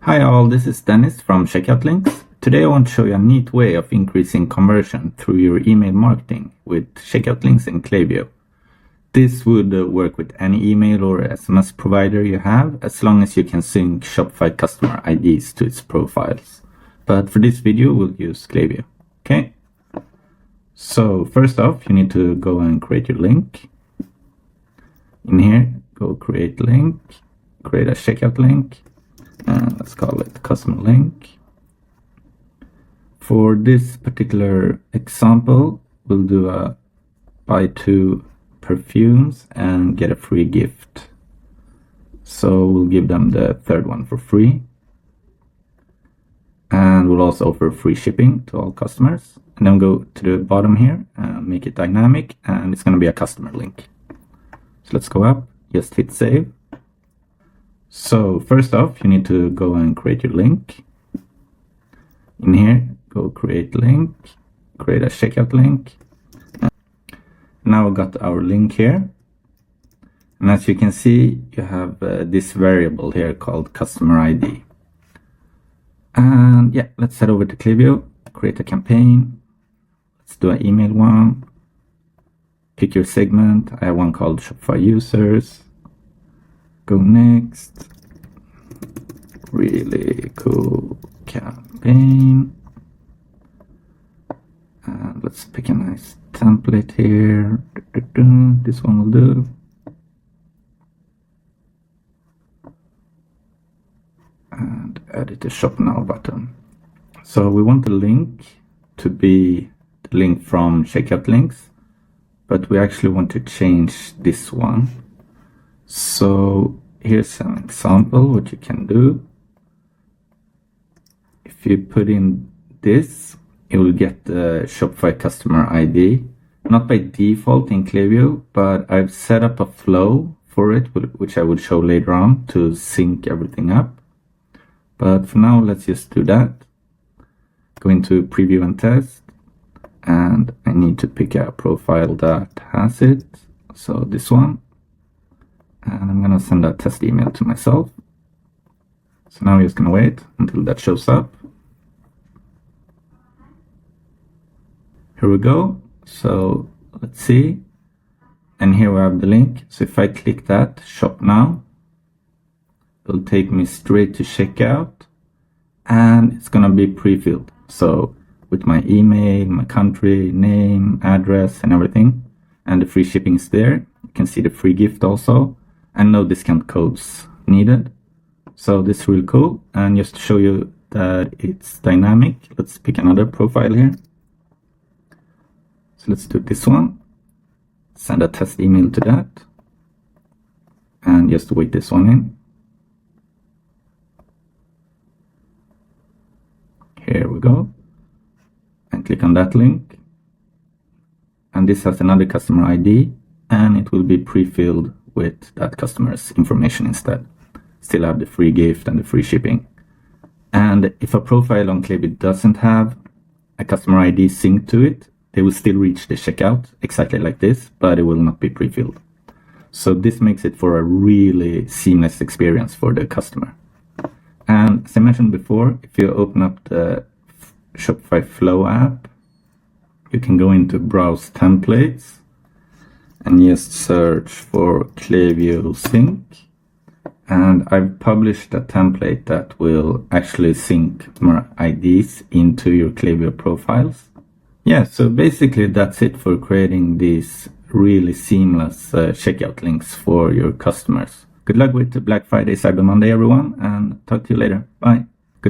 Hi all, this is Dennis from Checkout Links. Today I want to show you a neat way of increasing conversion through your email marketing with Checkout Links in Klaviyo. This would work with any email or SMS provider you have, as long as you can sync Shopify customer IDs to its profiles. But for this video, we'll use Klaviyo. Okay? So first off, you need to go and create your link. In here, go create link, create a checkout link, and let's call it customer link. For this particular example, we'll do a buy 2 perfumes and get a free gift. So we'll give them the third one for free. And we'll also offer free shipping to all customers. And then go to the bottom here and make it dynamic, and it's going to be a customer link. So let's go up, just hit save. So first off, you need to go and create your link. In here, go create link, create a checkout link. Now we got our link here. And as you can see, you have this variable here called customer ID. And yeah, let's head over to Klaviyo, create a campaign. Let's do an email one. Pick your segment. I have one called Shopify users. Go next. Really cool campaign. And let's pick a nice template here. This one will do. And edit the shop now button. So we want the link to be the link from Checkout Links, but we actually want to change this one. So here's an example what you can do. If you put in this, it will get the Shopify customer ID, not by default in Klaviyo, but I've set up a flow for it, which I will show later on, to sync everything up. But for now, let's just do that. Go into preview and test, and I need to pick a profile that has it. So this one. And I'm gonna send a test email to myself. So now we're just gonna wait until that shows up. Here we go. So let's see. And here we have the link. So if I click that, shop now, it'll take me straight to checkout, and it's gonna be pre-filled. So with my email, my country, name, address, and everything. And the free shipping is there. You can see the free gift also. And no discount codes needed. So this is really cool. And just to show you that it's dynamic, let's pick another profile here. So let's do this one. Send a test email to that. And just wait this one in. Here we go. And click on that link. And this has another customer ID, and it will be pre-filled with that customer's information instead. Still have the free gift and the free shipping. And if a profile on Klaviyo doesn't have a customer ID synced to it, they will still reach the checkout exactly like this, but it will not be pre-filled. So this makes it for a really seamless experience for the customer. And as I mentioned before, if you open up the Shopify Flow app, you can go into Browse Templates and just search for Klaviyo Sync. And I've published a template that will actually sync more IDs into your Klaviyo profiles. Yeah, so basically that's it for creating these really seamless checkout links for your customers. Good luck with Black Friday, Cyber Monday, everyone, and talk to you later. Bye.